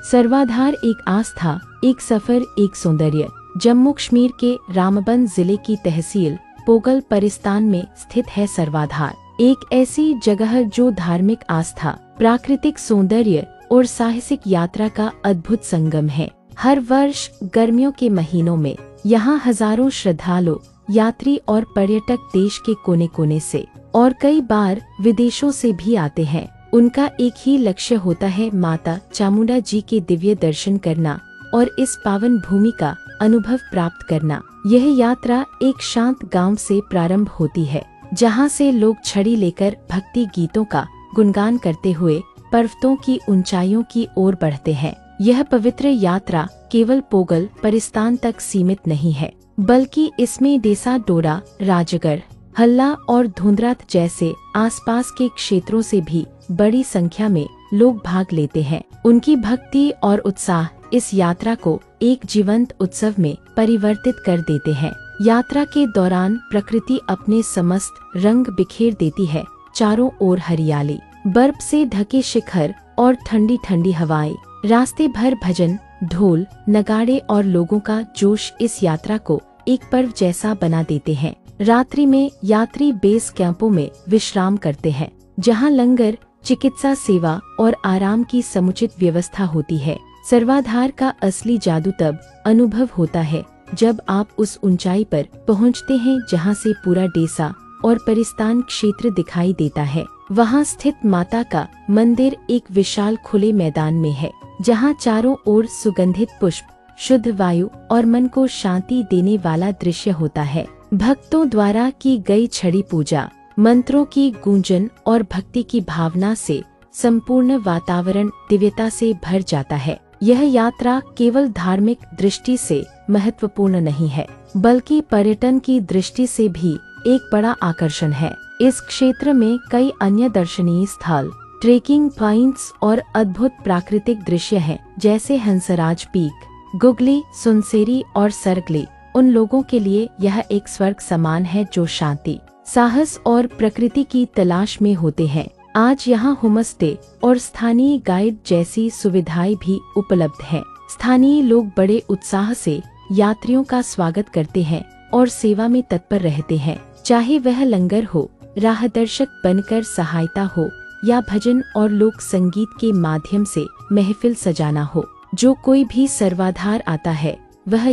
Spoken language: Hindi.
सर्वाधार एक आस्था, एक सफर, एक सौंदर्य। जम्मू कश्मीर के रामबन जिले की तहसील पोगल परिस्तान में स्थित है सर्वाधार, एक ऐसी जगह जो धार्मिक आस्था, प्राकृतिक सौंदर्य और साहसिक यात्रा का अद्भुत संगम है। हर वर्ष गर्मियों के महीनों में यहाँ हजारों श्रद्धालु, यात्री और पर्यटक देश के कोने कोने से और कई बार विदेशों से भी आते हैं। उनका एक ही लक्ष्य होता है माता चामुंडा जी के दिव्य दर्शन करना और इस पावन भूमि का अनुभव प्राप्त करना। यह यात्रा एक शांत गांव से प्रारंभ होती है, जहां से लोग छड़ी लेकर भक्ति गीतों का गुणगान करते हुए पर्वतों की ऊंचाइयों की ओर बढ़ते हैं। यह पवित्र यात्रा केवल पोगल परिस्तान तक सीमित नहीं है, बल्कि इसमें डेसा डोडा, राजगढ़, हल्ला और धुंधरात जैसे आसपास के क्षेत्रों से भी बड़ी संख्या में लोग भाग लेते हैं। उनकी भक्ति और उत्साह इस यात्रा को एक जीवंत उत्सव में परिवर्तित कर देते हैं। यात्रा के दौरान प्रकृति अपने समस्त रंग बिखेर देती है। चारों ओर हरियाली, बर्फ से ढके शिखर और ठंडी ठंडी हवाएं, रास्ते भर भजन, ढोल, नगाड़े और लोगों का जोश इस यात्रा को एक पर्व जैसा बना देते हैं। रात्रि में यात्री बेस कैंपों में विश्राम करते हैं, जहां लंगर, चिकित्सा सेवा और आराम की समुचित व्यवस्था होती है। सर्वाधार का असली जादू तब अनुभव होता है जब आप उस ऊंचाई पर पहुंचते हैं जहां से पूरा डेसा और परिस्तान क्षेत्र दिखाई देता है। वहां स्थित माता का मंदिर एक विशाल खुले मैदान में है, जहां चारों ओर सुगंधित पुष्प, शुद्ध वायु और मन को शांति देने वाला दृश्य होता है। भक्तों द्वारा की गई छड़ी पूजा, मंत्रों की गूंजन और भक्ति की भावना से संपूर्ण वातावरण दिव्यता से भर जाता है। यह यात्रा केवल धार्मिक दृष्टि से महत्वपूर्ण नहीं है, बल्कि पर्यटन की दृष्टि से भी एक बड़ा आकर्षण है। इस क्षेत्र में कई अन्य दर्शनीय स्थल, ट्रेकिंग पॉइंट्स और अद्भुत प्राकृतिक दृश्य हैं, जैसे हंसराज पीक, गुगली, सुनसेरी और सरगली। उन लोगों के लिए यह एक स्वर्ग समान है जो शांति, साहस और प्रकृति की तलाश में होते हैं। आज यहाँ होमस्टे और स्थानीय गाइड जैसी सुविधाएं भी उपलब्ध हैं। स्थानीय लोग बड़े उत्साह से यात्रियों का स्वागत करते हैं और सेवा में तत्पर रहते हैं, चाहे वह लंगर हो, राहदर्शक बनकर सहायता हो या भजन और लोक संगीत के माध्यम से महफिल सजाना हो। जो कोई भी सर्वाधार आता है वह